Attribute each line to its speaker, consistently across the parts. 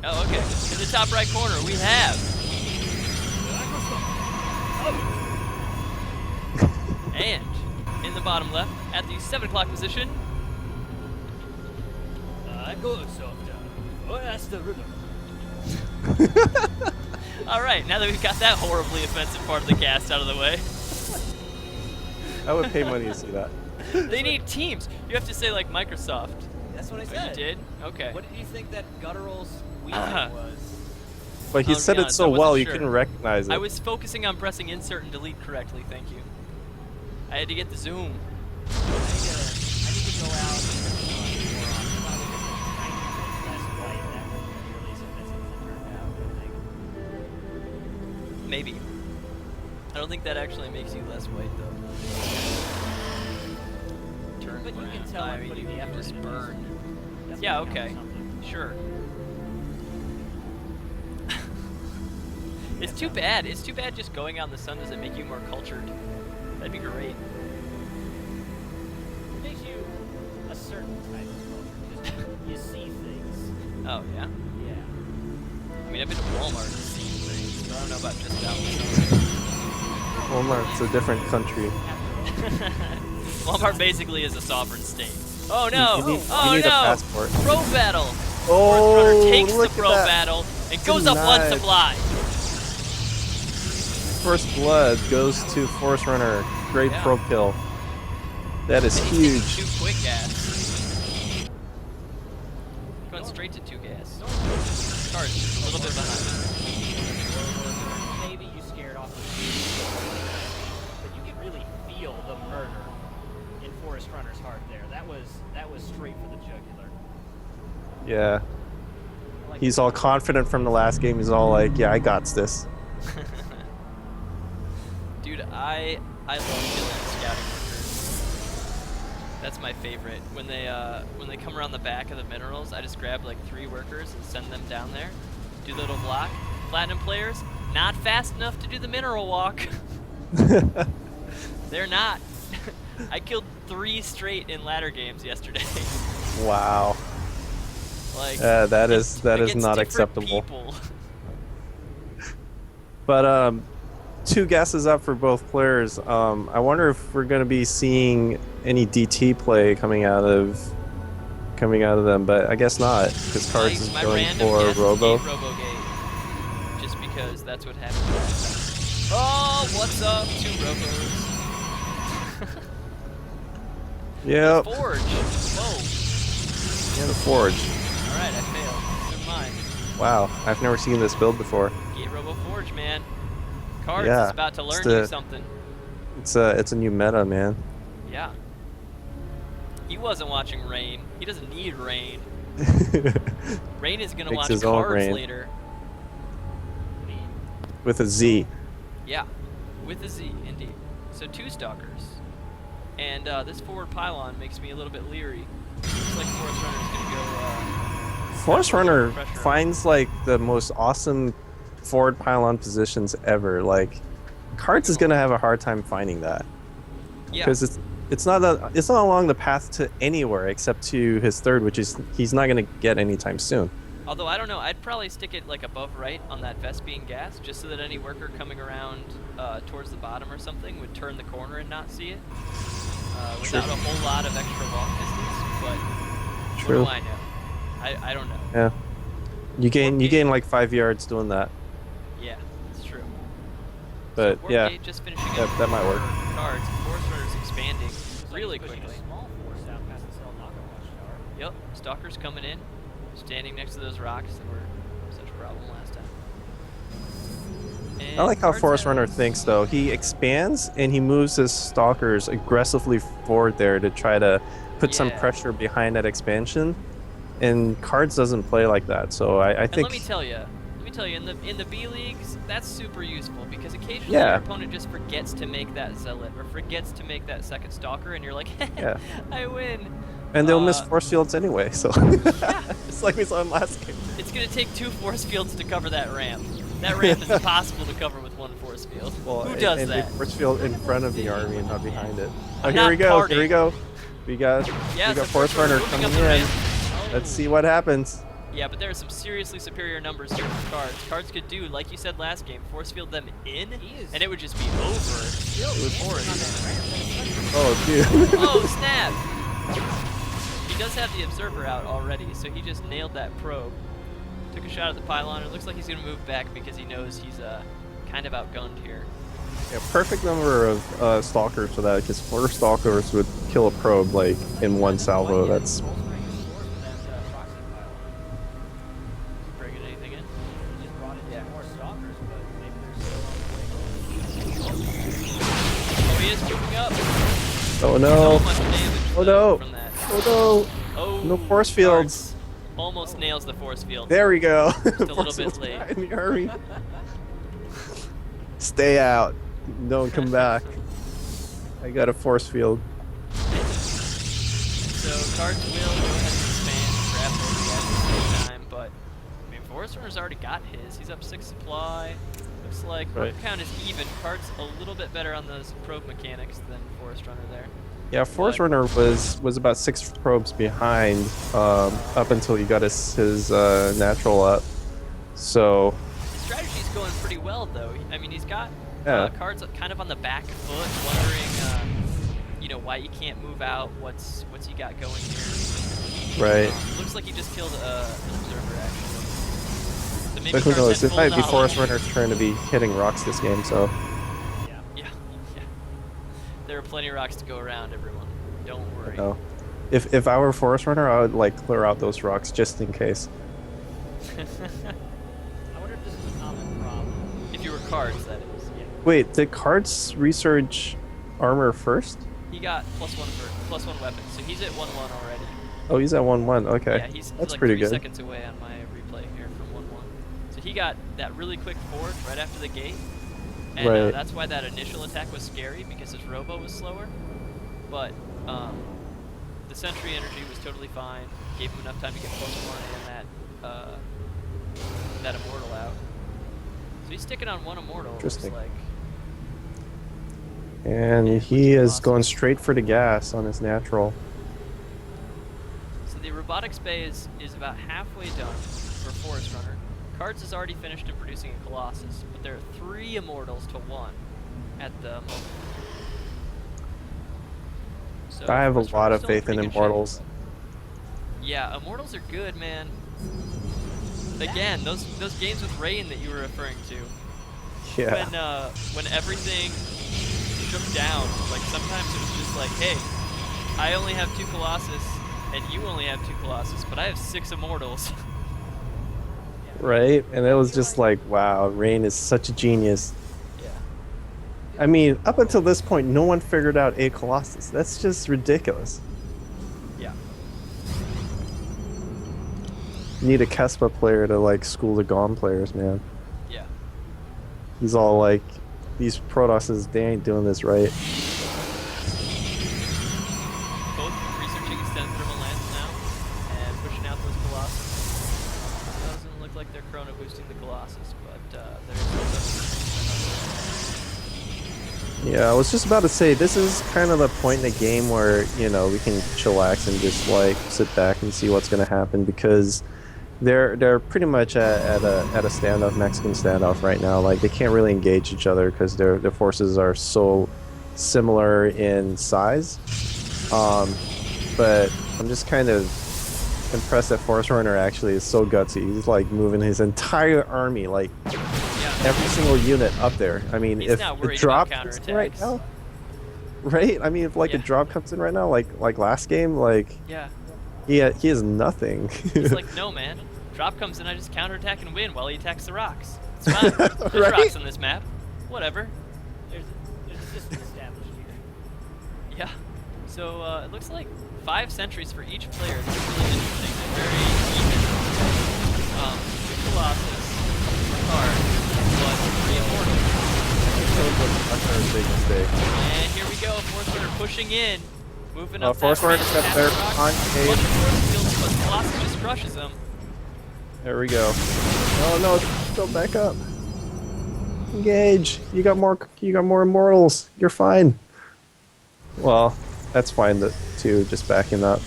Speaker 1: Oh, okay. In the top right corner, we have. And in the bottom left, at the 7 o'clock position. All right, now that we've got that horribly offensive part of the cast out of the way.
Speaker 2: I would pay money to see that.
Speaker 1: They need teams. You have to say like Microsoft.
Speaker 3: That's what I said.
Speaker 1: Oh, you did? Okay.
Speaker 3: What did you think that guttural squealing was?
Speaker 2: But he said it so well, you couldn't recognize it.
Speaker 1: I was focusing on pressing insert and delete correctly, thank you. I had to get the zoom.
Speaker 3: I need to go out and
Speaker 1: maybe. I don't think that actually makes you less white, though. Turn
Speaker 3: but you
Speaker 1: around.
Speaker 3: can tell
Speaker 1: I
Speaker 3: I'm
Speaker 1: mean,
Speaker 3: putting
Speaker 1: you
Speaker 3: the effort
Speaker 1: just
Speaker 3: into
Speaker 1: burn.
Speaker 3: this.
Speaker 1: Yeah, okay. Sure. It's too bad. It's too bad just going out in the sun doesn't make you more cultured. That'd be great.
Speaker 3: It makes you a certain type of culture. Just you see things.
Speaker 1: Oh, yeah?
Speaker 3: Yeah.
Speaker 1: I mean, I've been to Walmart and seen things, but I don't know about just that one.
Speaker 2: Walmart's a different country.
Speaker 1: Walmart basically is a sovereign state. Oh no!
Speaker 2: You need
Speaker 1: Oh
Speaker 2: a
Speaker 1: no!
Speaker 2: passport.
Speaker 1: Pro battle!
Speaker 2: Oh,
Speaker 1: Forest Runner takes the
Speaker 2: look at
Speaker 1: pro
Speaker 2: that.
Speaker 1: battle and goes up one
Speaker 2: Denied.
Speaker 1: supply.
Speaker 2: First blood goes to Forest Runner. Great
Speaker 1: Yeah.
Speaker 2: pro kill. That is
Speaker 1: And
Speaker 2: huge.
Speaker 1: he's taking 2 quick gas. Going straight to 2 gas. Cars just a little bit behind.
Speaker 3: Maybe you scared off the but you can really feel the murder in Forest Runner's heart there. That was straight for the jugular.
Speaker 2: Yeah. He's all confident from the last game. He's all like, yeah, I got this.
Speaker 1: Dude, I love killing scouting workers. That's my favorite. When they come around the back of the minerals, I just grab like 3 workers and send them down there. Do the little block. Platinum players, not fast enough to do the mineral walk. They're not. I killed 3 straight in ladder games yesterday.
Speaker 2: Wow.
Speaker 1: Like
Speaker 2: that is not
Speaker 1: different
Speaker 2: acceptable.
Speaker 1: people.
Speaker 2: But 2 gases up for both players. I wonder if we're going to be seeing any DT play coming out of them, but I guess not, because Cards is
Speaker 1: my
Speaker 2: going
Speaker 1: random
Speaker 2: for
Speaker 1: guess is
Speaker 2: Robo.
Speaker 1: Gate, just because that's what happened last time. Oh, what's up, 2 Robos?
Speaker 2: Yep.
Speaker 1: Forge. Whoa.
Speaker 2: Yeah, the Forge.
Speaker 1: Alright, I failed. Never mind.
Speaker 2: Wow, I've never seen this build before.
Speaker 1: Gate Robo Forge, man. Cards
Speaker 2: Yeah,
Speaker 1: is about to learn
Speaker 2: it's
Speaker 1: you something.
Speaker 2: It's a new meta, man.
Speaker 1: Yeah. He wasn't watching Rain. He doesn't need Rain. Rain is gonna
Speaker 2: Makes
Speaker 1: watch
Speaker 2: his own
Speaker 1: Cards
Speaker 2: Rain.
Speaker 1: later.
Speaker 2: With a Z.
Speaker 1: Yeah, with a Z, indeed. So 2 Stalkers. And this forward pylon makes me a little bit leery. Looks like Forest Runner's gonna go,
Speaker 2: Forest Runner
Speaker 1: pressure.
Speaker 2: finds like the most awesome forward pylon positions ever. Like, Cards is gonna have a hard time finding that.
Speaker 1: Yeah.
Speaker 2: Because it's not along the path to anywhere except to his third, which is he's not gonna get anytime soon.
Speaker 1: Although, I don't know, I'd probably stick it like above right on that Vespian gas, just so that any worker coming around towards the bottom or something would turn the corner and not see it. Without a whole lot of extra walk distance, but
Speaker 2: True.
Speaker 1: what do I know? I don't know.
Speaker 2: Yeah. You gain like 5 yards doing that.
Speaker 1: Yeah, it's true.
Speaker 2: But
Speaker 1: So
Speaker 2: yeah,
Speaker 1: Wargate just finishing
Speaker 2: that,
Speaker 1: up
Speaker 2: that might work.
Speaker 1: Cards. Forest Runner's expanding really
Speaker 3: Pushing
Speaker 1: quickly.
Speaker 3: a small force out past the cell knocker watchtower.
Speaker 1: Yep, Stalker's coming in, standing next to those rocks that were such a problem last time. And
Speaker 2: I like how
Speaker 1: Cards
Speaker 2: Forest
Speaker 1: has-
Speaker 2: Runner thinks though. He expands and he moves his stalkers aggressively forward there to try to put some
Speaker 1: Yeah.
Speaker 2: pressure behind that expansion. And Cards doesn't play like that, so I
Speaker 1: And
Speaker 2: think
Speaker 1: let me tell you, in the B leagues, that's super useful because occasionally
Speaker 2: Yeah.
Speaker 1: your opponent just forgets to make that zealot or forgets to make that second stalker, and you're like,
Speaker 2: Yeah.
Speaker 1: I win.
Speaker 2: and they'll miss
Speaker 1: uh,
Speaker 2: force fields anyway. So
Speaker 1: Yeah.
Speaker 2: it's like we saw in last game.
Speaker 1: It's gonna take 2 force fields to cover that ramp. That ramp is impossible to cover with 1 force field. Who does
Speaker 2: and
Speaker 1: that?
Speaker 2: the force field in front of the army and not behind it. Oh,
Speaker 1: I'm
Speaker 2: here
Speaker 1: not
Speaker 2: we go.
Speaker 1: partying.
Speaker 2: Here we go. We got
Speaker 1: Yeah,
Speaker 2: we got
Speaker 1: so
Speaker 2: Forest Runner
Speaker 1: moving
Speaker 2: coming
Speaker 1: up the
Speaker 2: in.
Speaker 1: ramp.
Speaker 2: Let's see what happens.
Speaker 1: Yeah, but there are some seriously superior numbers here for Cards. Cards could do, like you said last game, force field them in, and it would just be over.
Speaker 2: Oh, dude.
Speaker 1: Oh, snap! He does have the observer out already, so he just nailed that probe. Took a shot at the pylon. It looks like he's going to move back because he knows he's kind of outgunned here.
Speaker 2: Yeah, perfect number of stalkers for that, because 4 stalkers would kill a probe like in one salvo. That's
Speaker 1: Bringing anything in?
Speaker 3: Just brought in more stalkers, but maybe they're still on the way.
Speaker 1: Oh, he is moving up.
Speaker 2: oh no,
Speaker 1: So much damage
Speaker 2: oh
Speaker 1: though,
Speaker 2: no,
Speaker 1: from that.
Speaker 2: oh
Speaker 1: Oh,
Speaker 2: no, no force fields.
Speaker 1: Cards almost nails the force field.
Speaker 2: There we go.
Speaker 1: Just a little bit late.
Speaker 2: Hurry. Stay out. Don't come back. I got a force field.
Speaker 1: So Cards will go ahead and expand and grab those at the same time, but I mean, Forest Runner's already got his. He's up 6 supply. Looks like
Speaker 2: Right.
Speaker 1: worker count is even. Cards a little bit better on those probe mechanics than Forest Runner there.
Speaker 2: Yeah, Force Runner was about 6 probes behind up until he got his natural up. So
Speaker 1: His strategy's going pretty well though. I mean, he's got
Speaker 2: Yeah.
Speaker 1: Cards kind of on the back foot, wondering, you know, why he can't move out. What's he got going here?
Speaker 2: right.
Speaker 1: Looks like he just killed an observer actually. So maybe
Speaker 2: But who
Speaker 1: Cards
Speaker 2: knows?
Speaker 1: had
Speaker 2: It
Speaker 1: full
Speaker 2: might be
Speaker 1: knowledge.
Speaker 2: Forest Runner's turn to be hitting rocks this game. So
Speaker 3: Yeah.
Speaker 1: Yeah. There are plenty of rocks to go around, everyone. Don't worry.
Speaker 2: no. If I were Forest Runner, I would like clear out those rocks just in case.
Speaker 3: I wonder if this is a common problem.
Speaker 1: If you were Cards, that is.
Speaker 3: Yeah.
Speaker 2: Wait, did Cards research armor first?
Speaker 1: He got +1 weapon, so he's at 1-1 already.
Speaker 2: Oh, he's at 1-1. Okay,
Speaker 1: Yeah, he's
Speaker 2: that's
Speaker 1: like
Speaker 2: pretty
Speaker 1: 3
Speaker 2: good.
Speaker 1: seconds away on my replay here from 1-1. So he got that really quick forge right after the gate, and
Speaker 2: Right.
Speaker 1: that's why that initial attack was scary because his robo was slower. But the sentry energy was totally fine. Gave him enough time to get +1 and that immortal out. So he's sticking on 1 immortal. It looks
Speaker 2: Interesting.
Speaker 1: like.
Speaker 2: And he is going straight for the gas on his natural.
Speaker 1: So the robotics bay is about halfway done for Forest Runner. Cards is already finished in producing a Colossus, but there are 3 immortals to 1 at the moment. So
Speaker 2: I have a
Speaker 1: Forest
Speaker 2: lot
Speaker 1: Runner's
Speaker 2: of
Speaker 1: still in
Speaker 2: faith in
Speaker 1: pretty good shape.
Speaker 2: Immortals.
Speaker 1: Yeah, immortals are good, man. Again, those games with Rain that you were referring to.
Speaker 2: Yeah.
Speaker 1: When everything shook down, like sometimes it was just like, hey, I only have 2 Colossus and you only have 2 Colossus, but I have 6 immortals.
Speaker 2: Right? And it was just like, wow, Rain is such a genius.
Speaker 1: Yeah.
Speaker 2: I mean, up until this point, no one figured out a Colossus. That's just ridiculous.
Speaker 1: Yeah.
Speaker 2: You need a Kespa player to like school the Gom players, man.
Speaker 1: Yeah.
Speaker 2: He's all like, these Protosses, they ain't doing this right.
Speaker 1: Both researching extended thermal lands now and pushing out those Colossus. Doesn't look like they're chrono boosting the Colossus, but
Speaker 2: Yeah, I was just about to say, this is kind of the point in the game where, you know, we can chillax and just like sit back and see what's going to happen, because they're pretty much at a standoff, Mexican standoff right now. Like, they can't really engage each other because their forces are so similar in size. But I'm just kind of impressed that Forest Runner actually is so gutsy. He's like moving his entire army, like every single unit up there. I mean,
Speaker 1: He's
Speaker 2: if
Speaker 1: not
Speaker 2: a
Speaker 1: worried
Speaker 2: drop
Speaker 1: about
Speaker 2: comes in right
Speaker 1: counterattacks.
Speaker 2: now, right? I mean, if like a
Speaker 1: Yeah.
Speaker 2: drop comes in right now, like last game, like
Speaker 1: yeah.
Speaker 2: he has nothing.
Speaker 1: He's like, no, man. Drop comes in, I just counterattack and win while he attacks the rocks. It's fine. There's
Speaker 2: Right?
Speaker 1: rocks on this map. Whatever.
Speaker 3: There's a system established here.
Speaker 1: Yeah. So it looks like 5 sentries for each player. This is really interesting. They're very even. 2 Colossus, card, but 3 immortals.
Speaker 2: That's a big mistake.
Speaker 1: And here we go. Force Runner pushing in. Moving up
Speaker 2: Force
Speaker 1: that
Speaker 2: Runner
Speaker 1: ramp,
Speaker 2: got
Speaker 1: past
Speaker 2: their
Speaker 1: the rocks.
Speaker 2: concave.
Speaker 1: Bunch of force fields, but Colossus just crushes them.
Speaker 2: There we go. Oh no, go back up. Engage. You got more immortals. You're fine. Well, that's fine too, just backing up.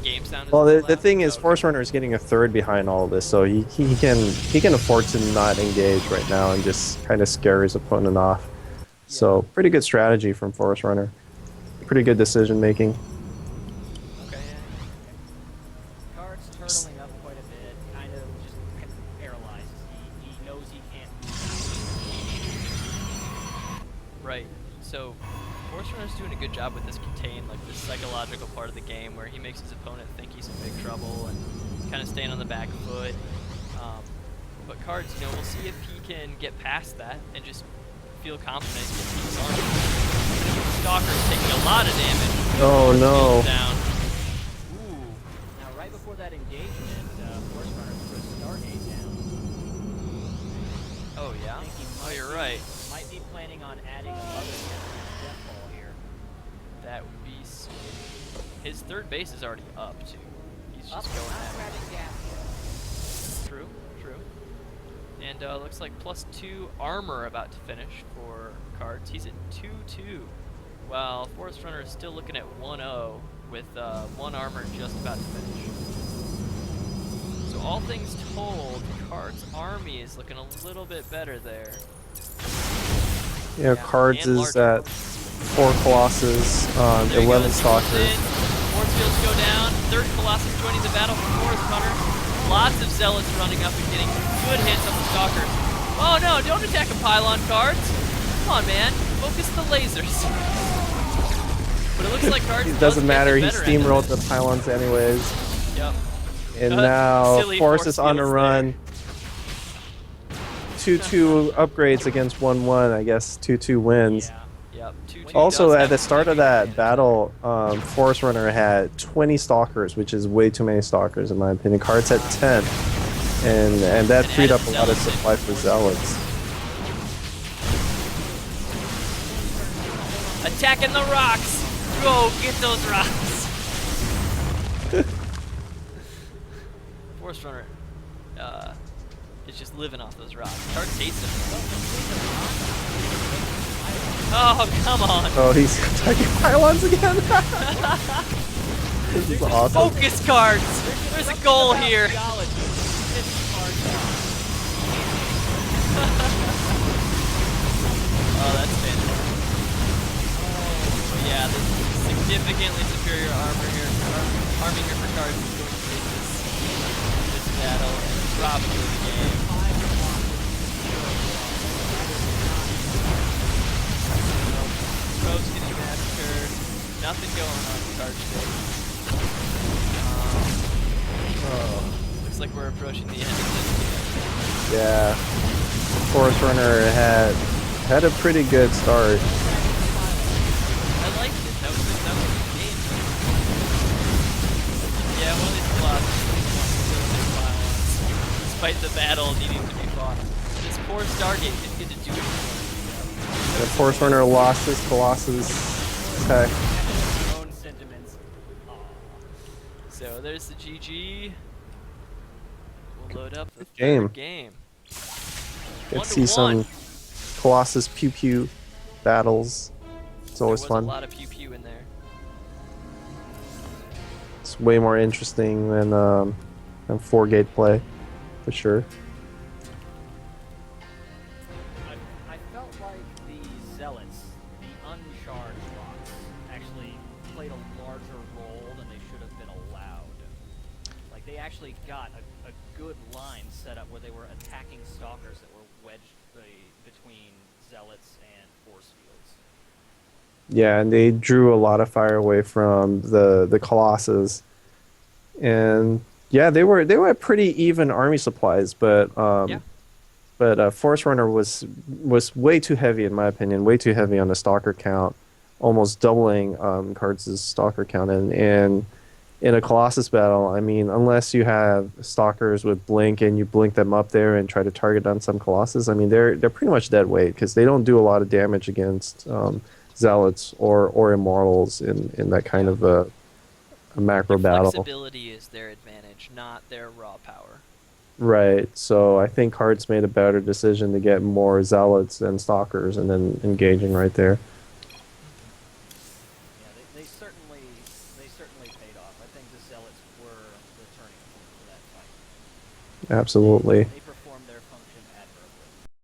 Speaker 1: Game sound is
Speaker 2: Well,
Speaker 1: a little
Speaker 2: the
Speaker 1: loud?
Speaker 2: thing is,
Speaker 1: Oh,
Speaker 2: Force Runner is getting a third behind all of this, so he can afford to not engage right now and just kind of scare his opponent off. So pretty good strategy from Force Runner. Pretty good decision making.
Speaker 1: okay, yeah.
Speaker 3: Card's turtling up quite a bit, kind of just paralyzed. He knows he can't do
Speaker 1: Right. So, Force Runner's doing a good job with this contain, like this psychological part of the game where he makes his opponent think he's in big trouble and kind of staying on the back foot. But Cards, you know, we'll see if he can get past that and just feel confident in his arm. Stalker's taking a lot of damage.
Speaker 2: Oh no.
Speaker 1: Down.
Speaker 3: Ooh. Now, right before that engagement, Force Runner threw a Stargate down.
Speaker 1: Oh yeah.
Speaker 3: I think he
Speaker 1: Oh,
Speaker 3: might
Speaker 1: you're
Speaker 3: be-
Speaker 1: right.
Speaker 3: Might be planning on adding another death ball here.
Speaker 1: That would be sweet. His third base is already up too. He's
Speaker 3: Up,
Speaker 1: just going
Speaker 3: not
Speaker 1: at it.
Speaker 3: grabbing gas.
Speaker 1: True, true. And looks like +2 armor about to finish for Cards. He's at 2-2, while Forest Runner is still looking at 1-0 with 1 armor just about to finish. So all things told, Cards' army is looking a little bit better there.
Speaker 2: Yeah, Cards
Speaker 1: and
Speaker 2: is
Speaker 1: larger.
Speaker 2: at 4 Colossus,
Speaker 1: There he
Speaker 2: 11
Speaker 1: goes,
Speaker 2: Stalkers.
Speaker 1: in. Force fields go down. Third Colossus joining the battle for Forest Runner. Lots of Zealots running up and getting good hits on the Stalkers. Oh no, don't attack a pylon, Cards. Come on, man. Focus the lasers. But it looks like Cards
Speaker 2: It doesn't matter, he
Speaker 1: better end of
Speaker 2: steamrolled the
Speaker 1: this.
Speaker 2: pylons anyways.
Speaker 1: Yep.
Speaker 2: And now
Speaker 1: Silly
Speaker 2: Force is on the
Speaker 1: fields
Speaker 2: run. 2-2 upgrades against 1-1, I guess 2-2 wins.
Speaker 3: Yeah.
Speaker 1: Yep. 2-2
Speaker 2: Also,
Speaker 1: does
Speaker 2: at
Speaker 1: have
Speaker 2: the start of
Speaker 1: significant
Speaker 2: that
Speaker 1: advantage
Speaker 2: battle, Force Runner had 20 Stalkers, which is way too many Stalkers in my opinion. Cards had 10, and that
Speaker 1: And
Speaker 2: freed up
Speaker 1: added
Speaker 2: a lot of
Speaker 1: Zealots in
Speaker 2: supply for Zealots.
Speaker 1: there. Attacking the rocks. Go get those rocks. Forest Runner is just living off those rocks. Cards hates them. Oh, come on.
Speaker 2: Oh, he's attacking pylons again. This is awesome.
Speaker 1: Focus Cards. There's a goal here. Oh, that's fantastic. But yeah, the significantly superior armor here, arming here for Cards is going to take this battle and probably the game. Probes getting massacred. Nothing going on with Cards today. Looks like we're approaching the end of this game.
Speaker 2: Yeah, Force Runner had a pretty good start.
Speaker 1: I liked it. That was a good game. Yeah, one of these Colossus killing his pylons, despite the battle needing to be fought. This poor Stargate didn't get to do anything.
Speaker 2: And Force Runner lost his Colossus tech.
Speaker 3: Own sentiments. Aw.
Speaker 1: So there's the GG. We'll load up the
Speaker 2: game.
Speaker 1: third game.
Speaker 2: Get
Speaker 1: 1-1.
Speaker 2: to see some Colossus pew pew battles. It's
Speaker 1: There
Speaker 2: always
Speaker 1: was
Speaker 2: fun.
Speaker 1: a lot of pew pew in there.
Speaker 2: It's way more interesting than 4-gate play, for sure.
Speaker 3: I felt like the Zealots, the uncharged rocks, actually played a larger role than they should have been allowed. Like, they actually got a good line set up where they were attacking Stalkers that were wedged between Zealots and Force Fields.
Speaker 2: Yeah, and they drew a lot of fire away from the Colossus. And yeah, they were at pretty even army supplies, but
Speaker 1: Yeah.
Speaker 2: But Force Runner was way too heavy in my opinion, way too heavy on the Stalker count, almost doubling Cards' Stalker count. And in a Colossus battle, I mean, unless you have Stalkers with Blink and you blink them up there and try to target on some Colossus, I mean, they're pretty much dead weight because they don't do a lot of damage against Zealots or Immortals in that kind of a macro
Speaker 1: Their
Speaker 2: battle.
Speaker 1: flexibility is their advantage, not their raw power.
Speaker 2: Right, so I think Cards made a better decision to get more Zealots than Stalkers and then engaging right there.
Speaker 3: Yeah, they certainly paid off. I think the Zealots
Speaker 2: Absolutely.
Speaker 3: They perform their function admirably.